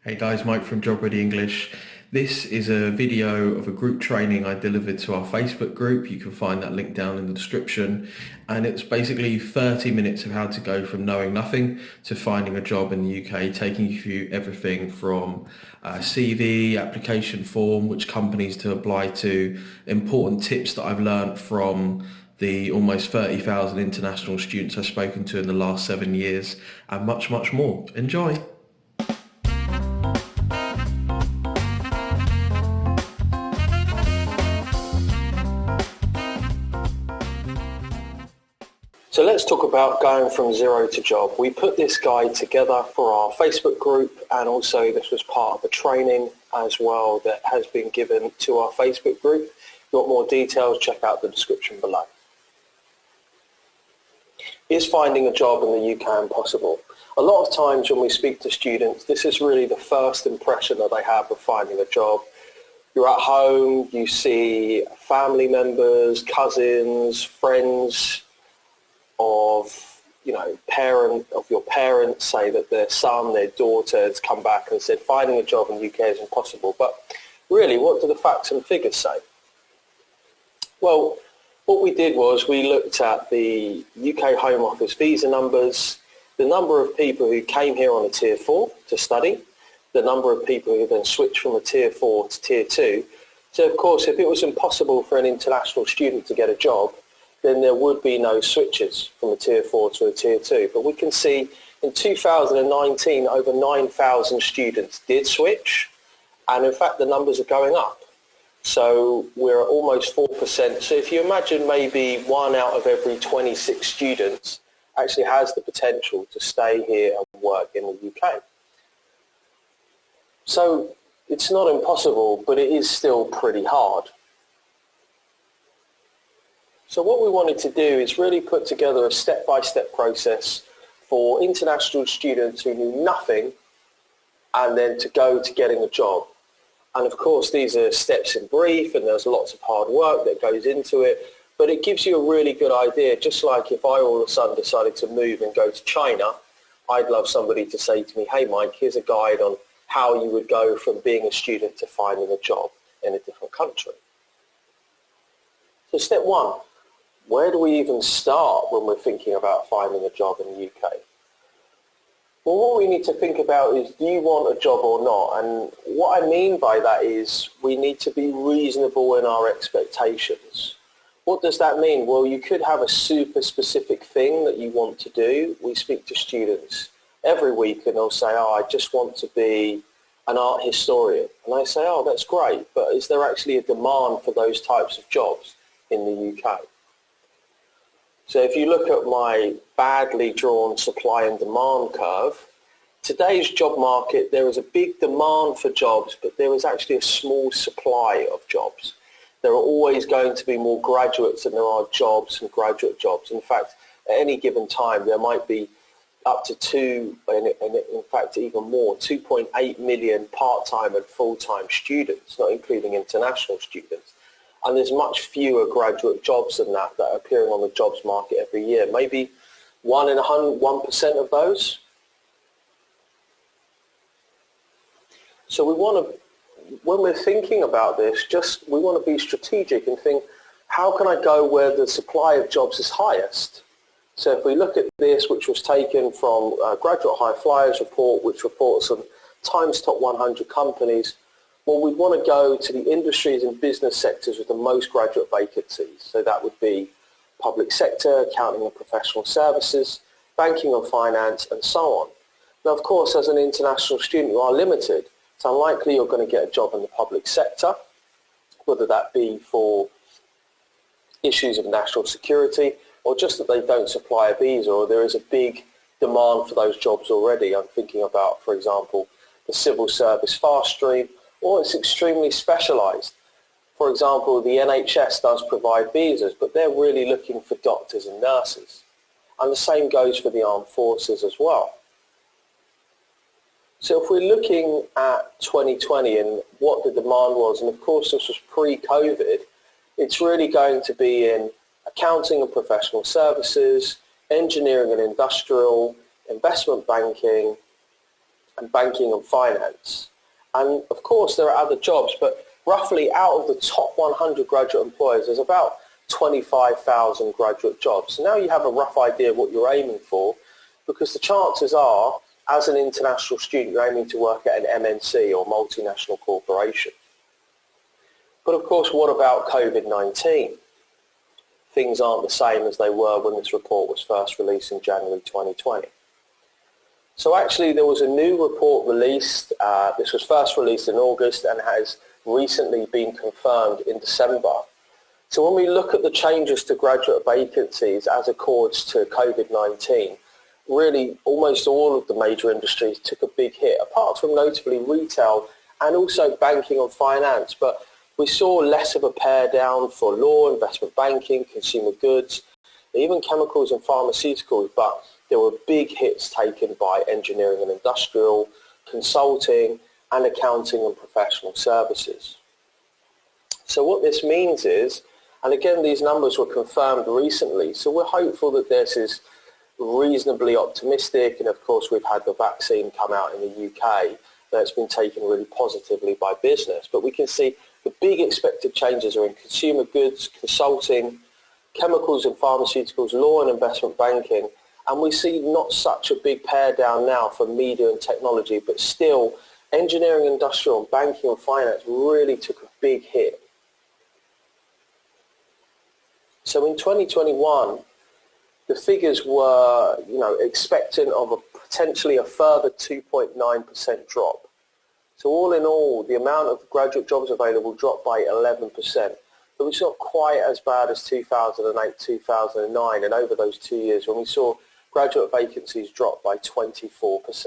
Hey guys, Mike from Job Ready English. This is a video of a group training I delivered to our Facebook group. You can find that link down in the description. And it's basically 30 minutes of how to go from knowing nothing to finding a job in the UK, taking you through everything from CV, application form, which companies to apply to, important tips that I've learned from the almost 30,000 international students I've spoken to in the last 7 years, and much, much more. Enjoy! So let's talk about going from zero to job. We put this guide together for our Facebook group, and also this was part of a training as well that has been given to our Facebook group. If you want more details, check out the description below. Is finding a job in the UK impossible? A lot of times when we speak to students, this is really the first impression that they have of finding a job. You're at home, you see family members, cousins, friends of your parents say that their son, their daughter has come back and said finding a job in the UK is impossible. But really, what do the facts and figures say? Well, what we did was we looked at the UK Home Office visa numbers, the number of people who came here on a Tier 4 to study, the number of people who then switched from a Tier 4 to Tier 2. So of course, if it was impossible for an international student to get a job, then there would be no switches from a Tier 4 to a Tier 2. But we can see in 2019, over 9,000 students did switch, and in fact the numbers are going up. So we're at almost 4%. So if you imagine maybe 1 out of every 26 students actually has the potential to stay here and work in the UK. So it's not impossible, but it is still pretty hard. So what we wanted to do is really put together a step-by-step process for international students who knew nothing and then to go to getting a job. And of course, these are steps in brief, and there's lots of hard work that goes into it, but it gives you a really good idea. Just like if I all of a sudden decided to move and go to China, I'd love somebody to say to me, hey Mike, here's a guide on how you would go from being a student to finding a job in a different country. So step one. Where do we even start when we're thinking about finding a job in the UK? Well, what we need to think about is, do you want a job or not? And what I mean by that is we need to be reasonable in our expectations. What does that mean? Well, you could have a super specific thing that you want to do. We speak to students every week and they'll say, oh, I just want to be an art historian. And I say, oh, that's great, but is there actually a demand for those types of jobs in the UK? So if you look at my badly drawn supply and demand curve, today's job market, there is a big demand for jobs, but there is actually a small supply of jobs. There are always going to be more graduates than there are jobs and graduate jobs. In fact, at any given time, there might be up to in fact even more, 2.8 million part-time and full-time students, not including international students. And there's much fewer graduate jobs than that are appearing on the jobs market every year. Maybe 1% of those. So we want to, when we're thinking about this, we want to be strategic and think, how can I go where the supply of jobs is highest? So if we look at this, which was taken from Graduate High Flyers report, which reports on Times Top 100 companies, well, we'd want to go to the industries and business sectors with the most graduate vacancies. So that would be public sector, accounting and professional services, banking and finance, and so on. Now, of course, as an international student, you are limited. It's unlikely you're going to get a job in the public sector, whether that be for issues of national security or just that they don't supply a visa, or there is a big demand for those jobs already. I'm thinking about, for example, the civil service fast stream, or it's extremely specialised. For example, the NHS does provide visas, but they're really looking for doctors and nurses. And the same goes for the armed forces as well. So if we're looking at 2020 and what the demand was, and of course this was pre-COVID, it's really going to be in accounting and professional services, engineering and industrial, investment banking, and banking and finance. And of course there are other jobs, but roughly out of the top 100 graduate employers, there's about 25,000 graduate jobs. So now you have a rough idea of what you're aiming for, because the chances are, as an international student, you're aiming to work at an MNC or multinational corporation. But of course, what about COVID-19? Things aren't the same as they were when this report was first released in January 2020. So actually there was a new report released, this was first released in August and has recently been confirmed in December. So when we look at the changes to graduate vacancies as accords to COVID-19, really almost all of the major industries took a big hit, apart from notably retail and also banking and finance. But we saw less of a pare down for law, investment banking, consumer goods, even chemicals and pharmaceuticals, but there were big hits taken by engineering and industrial, consulting, and accounting and professional services. So what this means is, and again these numbers were confirmed recently, so we're hopeful that this is reasonably optimistic, and of course we've had the vaccine come out in the UK that's been taken really positively by business, but we can see the big expected changes are in consumer goods, consulting, chemicals and pharmaceuticals, law and investment banking, and we see not such a big pare down now for media and technology, but still engineering, industrial and banking and finance really took a big hit. So in 2021, the figures were, expectant of potentially a further 2.9% drop. So all in all, the amount of graduate jobs available dropped by 11%. But it's not quite as bad as 2008, 2009, and over those 2 years when we saw graduate vacancies drop by 24%.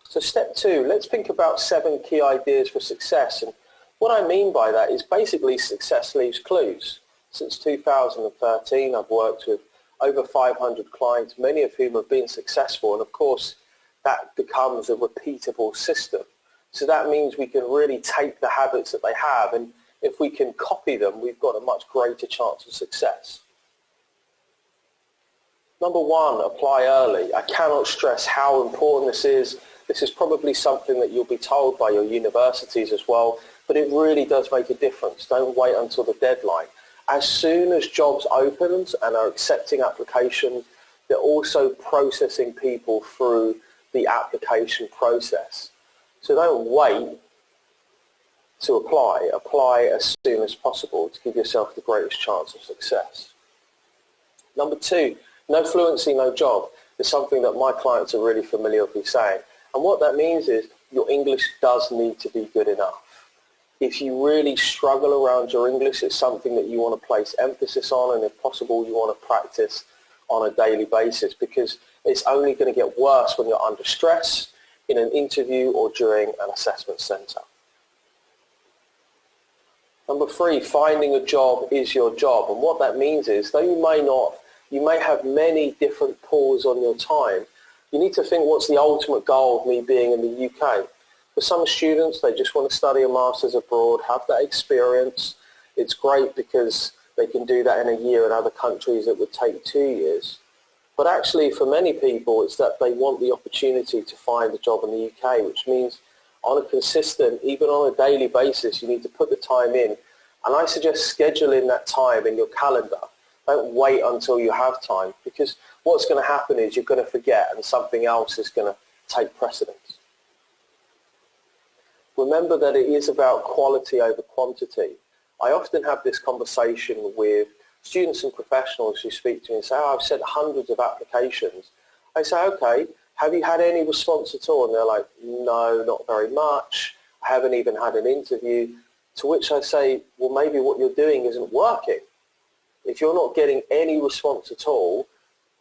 So step 2, let's think about 7 key ideas for success. And what I mean by that is basically success leaves clues. Since 2013, I've worked with over 500 clients, many of whom have been successful, and of course that becomes a repeatable system. So that means we can really take the habits that they have, and if we can copy them, we've got a much greater chance of success. Number 1, apply early. I cannot stress how important this is. This is probably something that you'll be told by your universities as well, but it really does make a difference. Don't wait until the deadline. As soon as jobs open and are accepting applications, they're also processing people through the application process. So don't wait to apply. Apply as soon as possible to give yourself the greatest chance of success. Number 2, no fluency, no job. It's something that my clients are really familiar with me saying. And what that means is your English does need to be good enough. If you really struggle around your English, it's something that you want to place emphasis on, and if possible, you want to practice on a daily basis, because it's only going to get worse when you're under stress, in an interview or during an assessment centre. Number 3, finding a job is your job. And what that means is, though you may have many different pools on your time, you need to think, what's the ultimate goal of me being in the UK? For some students, they just want to study a master's abroad, have that experience. It's great because they can do that in a year. In other countries, it would take 2 years. But actually, for many people, it's that they want the opportunity to find a job in the UK, which means on a consistent, even on a daily basis, you need to put the time in. And I suggest scheduling that time in your calendar. Don't wait until you have time, because what's going to happen is you're going to forget and something else is going to take precedence. Remember that it is about quality over quantity. I often have this conversation with students and professionals who speak to me and say, I've sent hundreds of applications. I say, okay, have you had any response at all? And they're like, no, not very much. I haven't even had an interview. To which I say, well, maybe what you're doing isn't working. If you're not getting any response at all,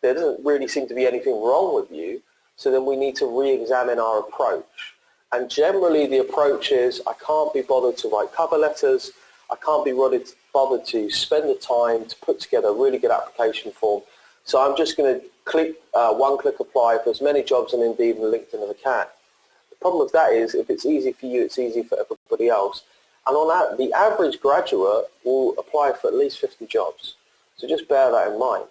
there doesn't really seem to be anything wrong with you. So then we need to re-examine our approach. And generally the approach is, I can't be bothered to write cover letters. I can't be bothered to spend the time to put together a really good application form. So I'm just going to click one-click apply for as many jobs on Indeed and LinkedIn as I can. The problem with that is, if it's easy for you, it's easy for everybody else. And on that, the average graduate will apply for at least 50 jobs. So just bear that in mind.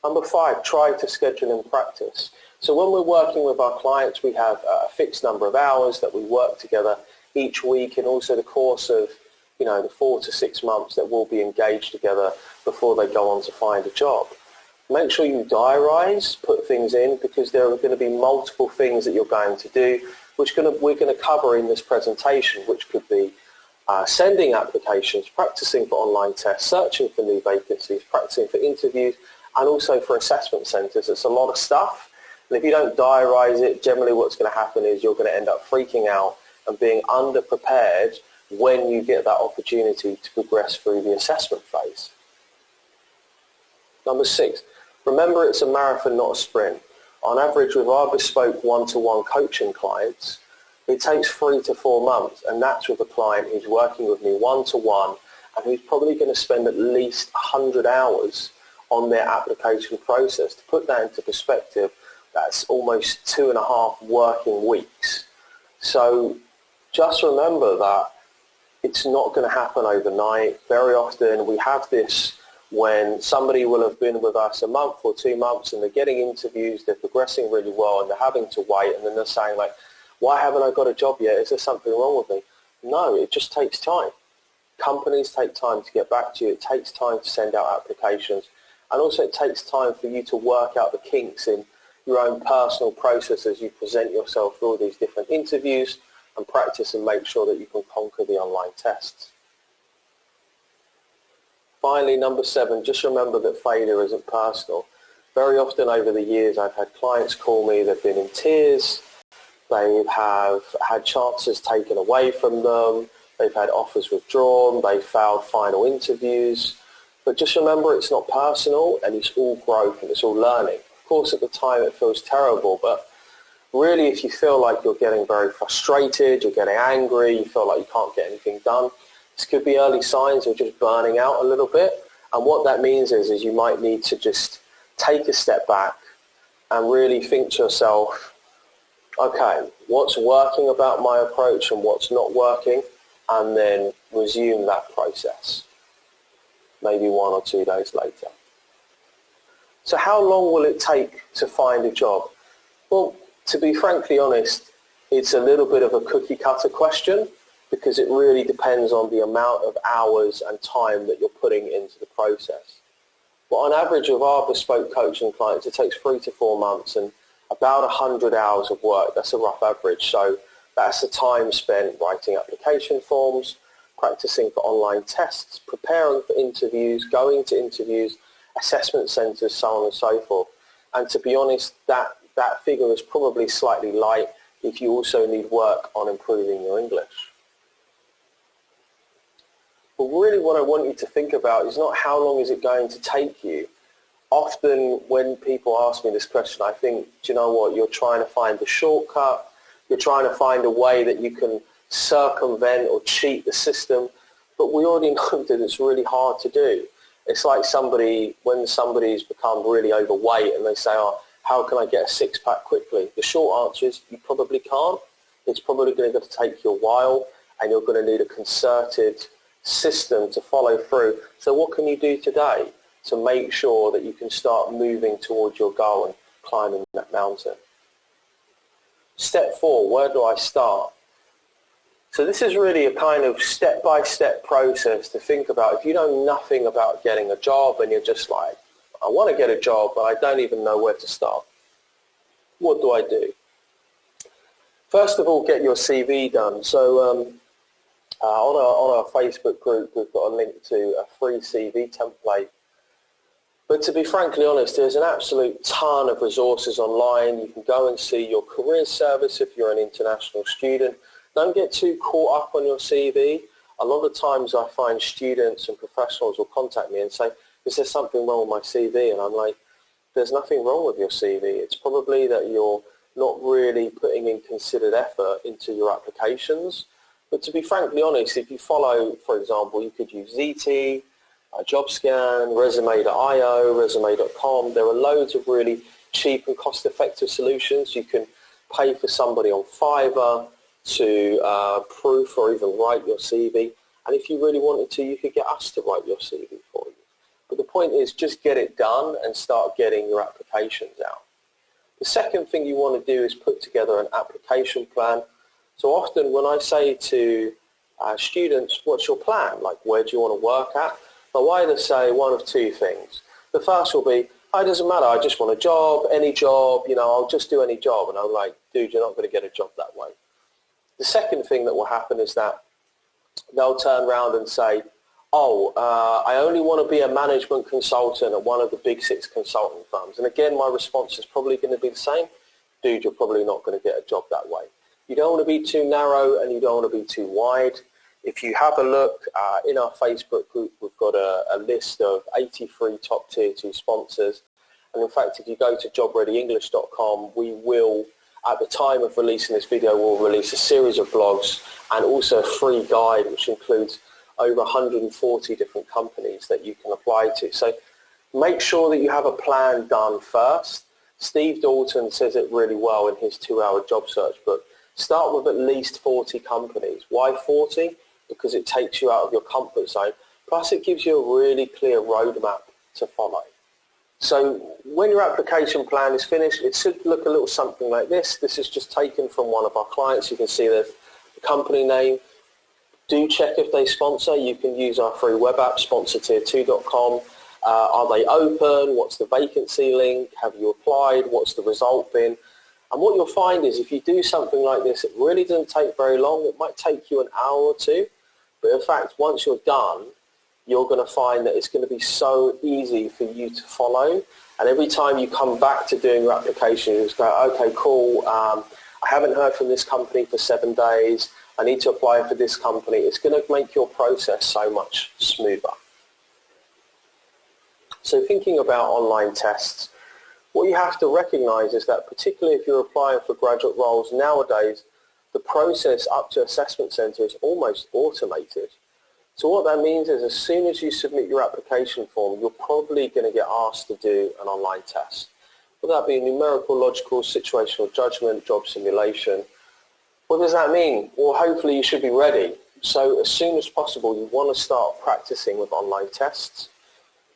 Number 5, try to schedule in practice. So when we're working with our clients, we have a fixed number of hours that we work together each week, and also the course of, the 4 to 6 months that we'll be engaged together before they go on to find a job. Make sure you diarise, put things in, because there are going to be multiple things that you're going to do, which we're going to cover in this presentation, which could be sending applications, practicing for online tests, searching for new vacancies, practicing for interviews, and also for assessment centres. It's a lot of stuff. And if you don't diarise it, generally what's going to happen is you're going to end up freaking out and being underprepared when you get that opportunity to progress through the assessment phase. Number 6, remember it's a marathon, not a sprint. On average, with our bespoke one-to-one coaching clients, it takes 3 to 4 months, and that's with a client who's working with me one-to-one and who's probably going to spend at least 100 hours on their application process. To put that into perspective, that's almost 2.5 working weeks. So just remember that it's not going to happen overnight. Very often we have this when somebody will have been with us a month or 2 months and they're getting interviews, they're progressing really well, and they're having to wait, and then they're saying like, why haven't I got a job yet? Is there something wrong with me? No, it just takes time. Companies take time to get back to you. It takes time to send out applications. And also it takes time for you to work out the kinks in your own personal process as you present yourself for all these different interviews and practice and make sure that you can conquer the online tests. Finally, number 7, just remember that failure isn't personal. Very often over the years I've had clients call me, they've been in tears, they have had chances taken away from them, they've had offers withdrawn, they've failed final interviews. But just remember it's not personal, and it's all growth and it's all learning. Of course at the time it feels terrible, but really if you feel like you're getting very frustrated, you're getting angry, you feel like you can't get anything done, this could be early signs of just burning out a little bit. And what that means is you might need to just take a step back and really think to yourself, okay, what's working about my approach and what's not working, and then resume that process, maybe 1 or 2 days later. So how long will it take to find a job? Well, to be frankly honest, it's a little bit of a cookie cutter question, because it really depends on the amount of hours and time that you're putting into the process. But on average with our bespoke coaching clients, it takes 3 to 4 months and about 100 hours of work. That's a rough average. So that's the time spent writing application forms, practicing for online tests, preparing for interviews, going to interviews, assessment centres, so on and so forth. And to be honest, that figure is probably slightly light if you also need work on improving your English. But really what I want you to think about is not how long is it going to take you. Often when people ask me this question, I think, do you know what, you're trying to find the shortcut, you're trying to find a way that you can circumvent or cheat the system, but we already know that it's really hard to do. It's like when somebody's become really overweight and they say, oh, how can I get a six-pack quickly? The short answer is you probably can't. It's probably going to take you a while, and you're going to need a concerted system to follow through. So what can you do today to make sure that you can start moving towards your goal and climbing that mountain? Step 4, where do I start? So this is really a kind of step-by-step process to think about. If you know nothing about getting a job and you're just like, I want to get a job, but I don't even know where to start, what do I do? First of all, get your CV done. So on our Facebook group, we've got a link to a free CV template. But to be frankly honest, there's an absolute ton of resources online. You can go and see your career service if you're an international student. Don't get too caught up on your CV. A lot of times I find students and professionals will contact me and say, is there something wrong with my CV? And I'm like, there's nothing wrong with your CV. It's probably that you're not really putting in considered effort into your applications. But to be frankly honest, if you follow, for example, you could use ZT, JobScan, Resume.io, Resume.com. There are loads of really cheap and cost-effective solutions. You can pay for somebody on Fiverr to proof or even write your CV. And if you really wanted to, you could get us to write your CV for you. But the point is, just get it done and start getting your applications out. The second thing you want to do is put together an application plan. So often when I say to students, what's your plan? Like, where do you want to work at? They'll either say one of two things. The first will be, oh, it doesn't matter, I just want a job, any job, I'll just do any job. And I'm like, dude, you're not going to get a job that way. The second thing that will happen is that they'll turn around and say, I only want to be a management consultant at one of the big 6 consulting firms. And again, my response is probably going to be the same. Dude, you're probably not going to get a job that way. You don't want to be too narrow and you don't want to be too wide. If you have a look in our Facebook group, we've got a list of 83 top tier 2 sponsors. And in fact, if you go to jobreadyenglish.com, we will, at the time of releasing this video, we'll release a series of blogs and also a free guide, which includes over 140 different companies that you can apply to. So make sure that you have a plan done first. Steve Dalton says it really well in his 2-hour job search book. Start with at least 40 companies. Why 40? Because it takes you out of your comfort zone. Plus it gives you a really clear roadmap to follow. So when your application plan is finished, it should look a little something like this. This is just taken from one of our clients. You can see the company name. Do check if they sponsor. You can use our free web app, sponsortier2.com. Are they open? What's the vacancy link? Have you applied? What's the result been? And what you'll find is if you do something like this, it really doesn't take very long. It might take you an hour or two. But in fact, once you're done, you're going to find that it's going to be so easy for you to follow. And every time you come back to doing your application, you just go, okay, cool. I haven't heard from this company for 7 days. I need to apply for this company. It's going to make your process so much smoother. So thinking about online tests, what you have to recognize is that particularly if you're applying for graduate roles nowadays, the process up to assessment center is almost automated. So what that means is as soon as you submit your application form, you're probably going to get asked to do an online test. Will that be numerical, logical, situational judgment, job simulation? What does that mean? Well, hopefully you should be ready. So as soon as possible, you want to start practicing with online tests.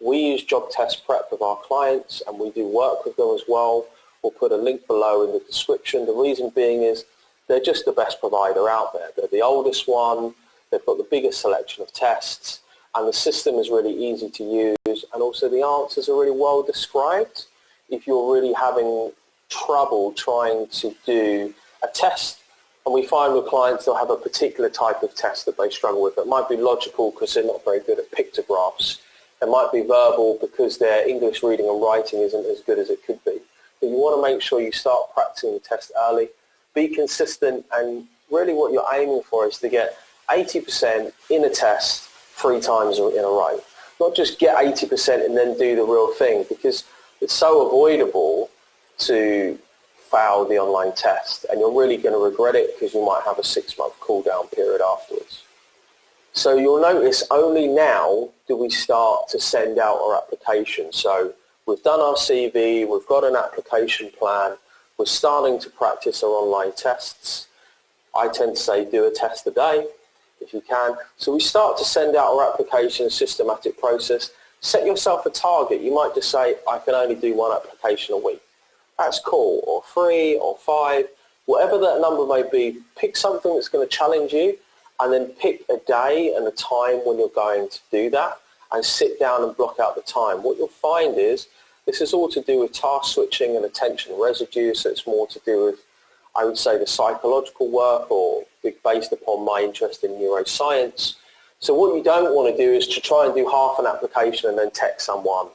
We use job test prep with our clients and we do work with them as well. We'll put a link below in the description. The reason being is they're just the best provider out there. They're the oldest one, they've got the biggest selection of tests, and the system is really easy to use, and also the answers are really well described. If you're really having trouble trying to do a test, and we find with clients they'll have a particular type of test that they struggle with. It might be logical because they're not very good at pictographs. It might be verbal because their English reading and writing isn't as good as it could be. But you want to make sure you start practicing the test early, be consistent, and really what you're aiming for is to get 80% in a test 3 times in a row. Not just get 80% and then do the real thing, because it's so avoidable to fail the online test, and you're really going to regret it because you might have a 6-month cool down period afterwards. So you'll notice only now do we start to send out our application. So we've done our CV, we've got an application plan, we're starting to practice our online tests. I tend to say do a test a day if you can. So we start to send out our application, systematic process. Set yourself a target. You might just say, I can only do 1 application a week. That's cool, or 3 or 5, whatever that number may be. Pick something that's going to challenge you, and then pick a day and a time when you're going to do that, and sit down and block out the time. What you'll find is this is all to do with task switching and attention residue, so it's more to do with, I would say, the psychological work, or based upon my interest in neuroscience. So what you don't want to do is to try and do half an application and then text someone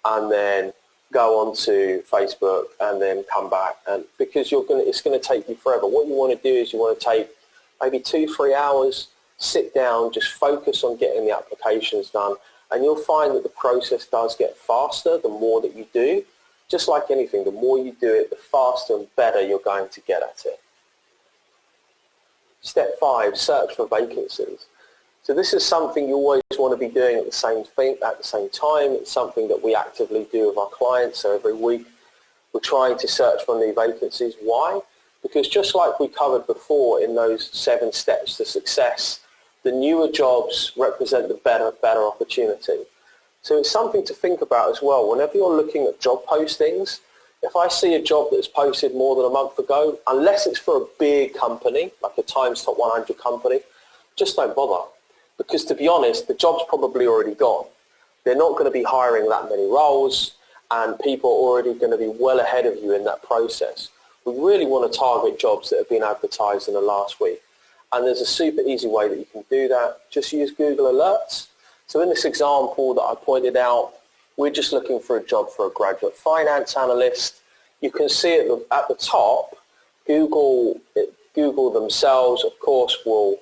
and then go onto Facebook and then come back, and because it's going to take you forever. What you want to do is you want to take maybe 2-3 hours, sit down, just focus on getting the applications done, and you'll find that the process does get faster the more that you do. Just like anything, the more you do it, the faster and better you're going to get at it. Step 5, search for vacancies. So this is something you always want to be doing at the same time. It's something that we actively do with our clients. So every week we're trying to search for new vacancies. Why? Because just like we covered before in those 7 steps to success, the newer jobs represent the better opportunity. So it's something to think about as well. Whenever you're looking at job postings, if I see a job that's posted more than a month ago, unless it's for a big company, like a Times Top 100 company, just don't bother. Because to be honest, the job's probably already gone. They're not going to be hiring that many roles, and people are already going to be well ahead of you in that process. We really want to target jobs that have been advertised in the last week. And there's a super easy way that you can do that. Just use Google Alerts. So in this example that I pointed out, we're just looking for a job for a graduate finance analyst. You can see at the top, Google themselves, of course, will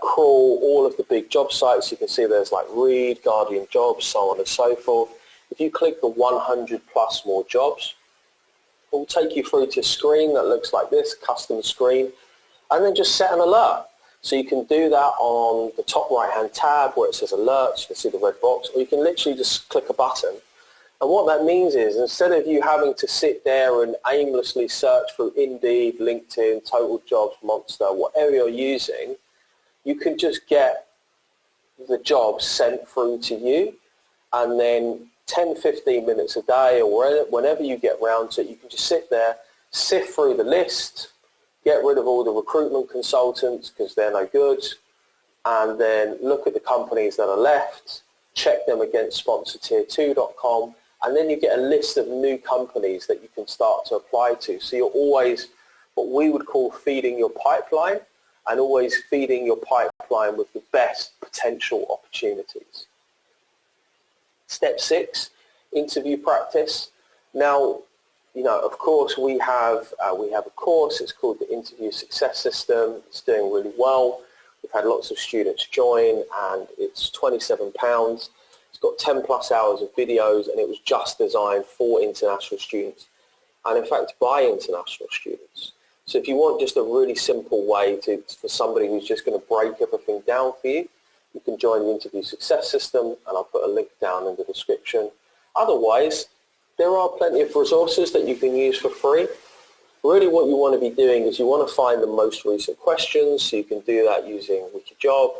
crawl all of the big job sites. You can see there's like Reed, Guardian Jobs, so on and so forth. If you click the 100 plus more jobs, it will take you through to a screen that looks like this, custom screen, and then just set an alert. So you can do that on the top right-hand tab where it says alerts. You can see the red box, or you can literally just click a button. And what that means is instead of you having to sit there and aimlessly search through Indeed, LinkedIn, Total Jobs, Monster, whatever you're using, you can just get the job sent through to you, and then 10, 15 minutes a day or whenever you get round to it, you can just sit there, sift through the list, get rid of all the recruitment consultants because they're no good, and then look at the companies that are left, check them against sponsortier2.com, and then you get a list of new companies that you can start to apply to. So you're always what we would call feeding your pipeline, and always feeding your pipeline with the best potential opportunities. Step 6, interview practice. Now, of course, we have a course. It's called the Interview Success System. It's doing really well. We've had lots of students join, and it's £27. It's got 10 plus hours of videos, and it was just designed for international students, and in fact by international students. So if you want just a really simple way for somebody who's just going to break everything down for you, you can join the Interview Success System, and I'll put a link down in the description. Otherwise, there are plenty of resources that you can use for free. Really what you want to be doing is you want to find the most recent questions, so you can do that using Wikijob,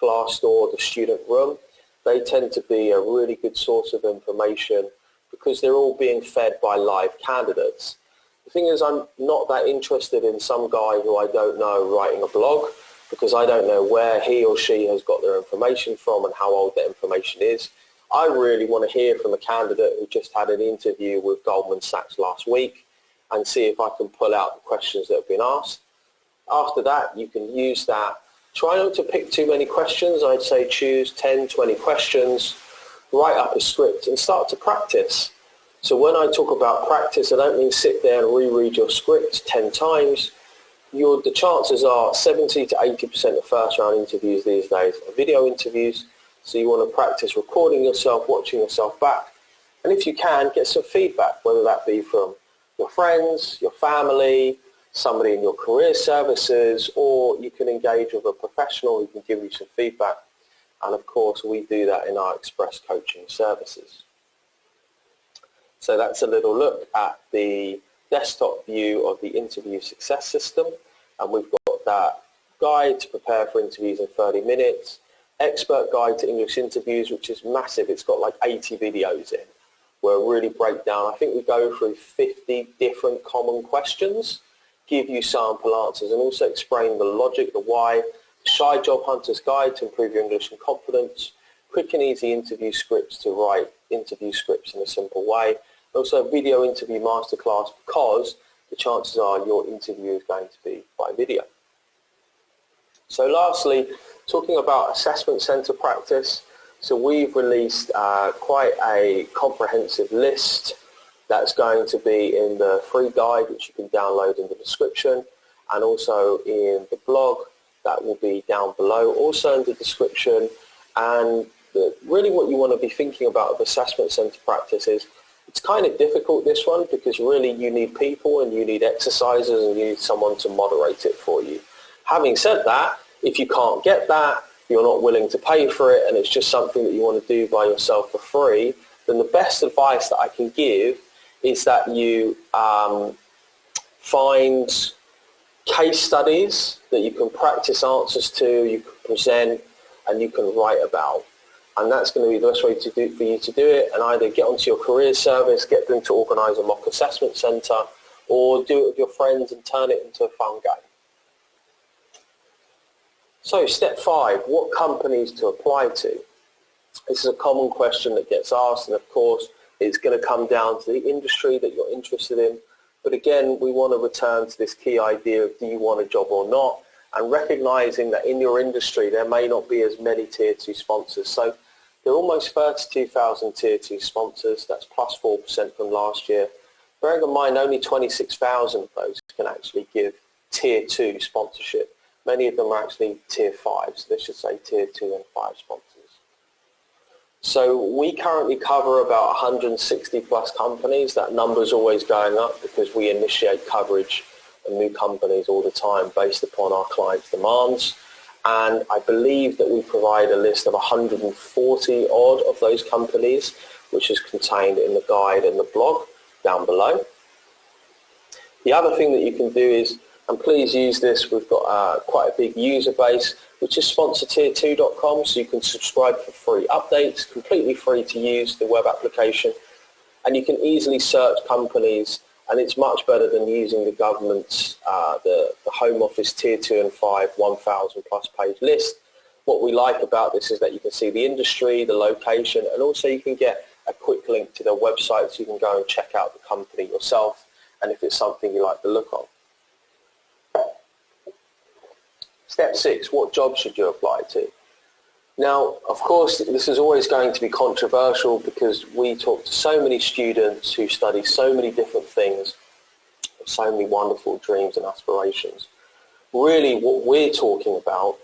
Glassdoor, the Student Room. They tend to be a really good source of information because they're all being fed by live candidates. The thing is, I'm not that interested in some guy who I don't know writing a blog, because I don't know where he or she has got their information from and how old that information is. I really want to hear from a candidate who just had an interview with Goldman Sachs last week and see if I can pull out the questions that have been asked. After that, you can use that. Try not to pick too many questions. I'd say choose 10, 20 questions, write up a script and start to practice. So when I talk about practice, I don't mean sit there and reread your script 10 times. The chances are 70 to 80% of first round interviews these days are video interviews. So you want to practice recording yourself, watching yourself back. And if you can, get some feedback, whether that be from your friends, your family, somebody in your career services, or you can engage with a professional who can give you some feedback. And of course, we do that in our express coaching services. So that's a little look at the desktop view of the Interview Success System. And we've got that guide to prepare for interviews in 30 minutes, expert guide to English interviews, which is massive. It's got like 80 videos in where we really break down. I think we go through 50 different common questions, give you sample answers, and also explain the logic, the why, Shy Job Hunter's Guide to improve your English and confidence, quick and easy interview scripts to write interview scripts in a simple way, also a video interview masterclass, because the chances are your interview is going to be by video. So lastly, talking about assessment centre practice, so we've released quite a comprehensive list that's going to be in the free guide, which you can download in the description, and also in the blog that will be down below, also in the description. And really what you want to be thinking about with assessment centre practice is, it's kind of difficult, this one, because really you need people and you need exercises and you need someone to moderate it for you. Having said that, if you can't get that, you're not willing to pay for it, and it's just something that you want to do by yourself for free, then the best advice that I can give is that you find case studies that you can practice answers to, you can present, and you can write about. And that's going to be the best way for you to do it, and either get onto your career service, get them to organise a mock assessment centre, or do it with your friends and turn it into a fun game. So step 5, what companies to apply to? This is a common question that gets asked, and of course it's going to come down to the industry that you're interested in. But again, we want to return to this key idea of do you want a job or not, and recognising that in your industry there may not be as many Tier 2 sponsors. So there are almost 32,000 Tier 2 sponsors, that's plus 4% from last year. Bearing in mind only 26,000 of those can actually give Tier 2 sponsorship. Many of them are actually Tier 5, so they should say Tier 2 and 5 sponsors. So we currently cover about 160 plus companies. That number is always going up because we initiate coverage of new companies all the time based upon our clients' demands. And I believe that we provide a list of 140 odd of those companies, which is contained in the guide and the blog down below. The other thing that you can do is, and please use this, we've got quite a big user base, which is sponsortier2.com, so you can subscribe for free updates, completely free to use the web application, and you can easily search companies, and it's much better than using the government's, the Home Office Tier 2 and 5 1,000 plus page list. What we like about this is that you can see the industry, the location, and also you can get a quick link to their website so you can go and check out the company yourself, and if it's something you like the look of. Step 6, what job should you apply to? Now, of course, this is always going to be controversial because we talk to so many students who study so many different things, so many wonderful dreams and aspirations. Really, what we're talking about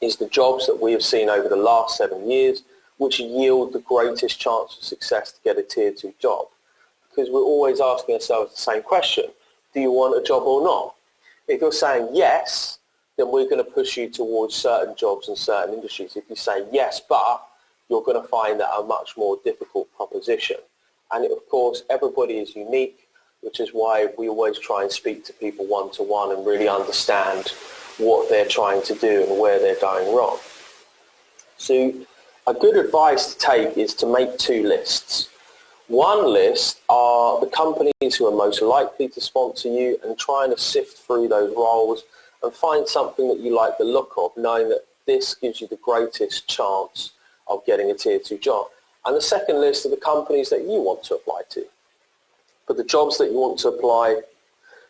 is the jobs that we have seen over the last 7 years which yield the greatest chance of success to get a Tier 2 job. Because we're always asking ourselves the same question, do you want a job or not? If you're saying yes, then we're going to push you towards certain jobs and certain industries. If you say yes, but, you're going to find that a much more difficult proposition. And of course, everybody is unique, which is why we always try and speak to people one-to-one and really understand what they're trying to do and where they're going wrong. So a good advice to take is to make 2 lists. One list are the companies who are most likely to sponsor you, and trying to sift through those roles and find something that you like the look of, knowing that this gives you the greatest chance of getting a Tier 2 job. And the second list are the companies that you want to apply to, but the jobs that you want to apply.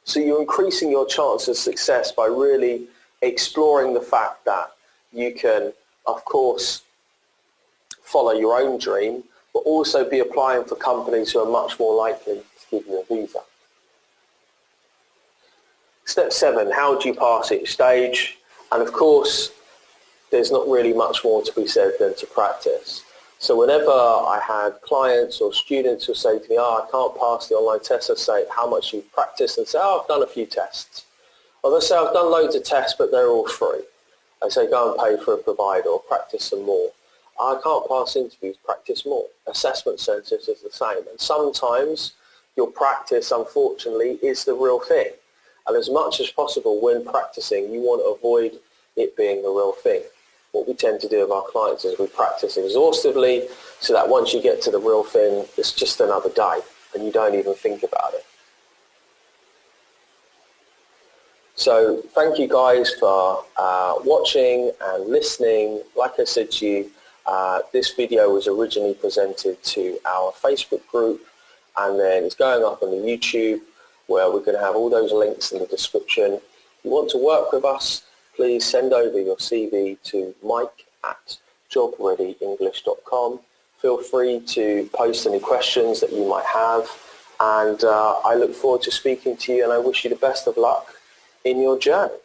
So you're increasing your chance of success by really exploring the fact that you can, of course, follow your own dream, but also be applying for companies who are much more likely to give you a visa. Step 7, how do you pass each stage? And of course, there's not really much more to be said than to practice. So whenever I have clients or students who say to me, I can't pass the online test, I say, how much you've practiced? And say, I've done a few tests. Or they say, I've done loads of tests, but they're all free. I say, go and pay for a provider or practice some more. I can't pass interviews, practice more. Assessment centres is the same. And sometimes your practice, unfortunately, is the real thing. And as much as possible when practicing, you want to avoid it being the real thing. What we tend to do with our clients is we practice exhaustively so that once you get to the real thing, it's just another day and you don't even think about it. So thank you guys for watching and listening. Like I said to you, this video was originally presented to our Facebook group, and then it's going up on the YouTube, where we're going to have all those links in the description. If you want to work with us, please send over your CV to mike@jobreadyenglish.com. Feel free to post any questions that you might have, and I look forward to speaking to you, and I wish you the best of luck in your journey.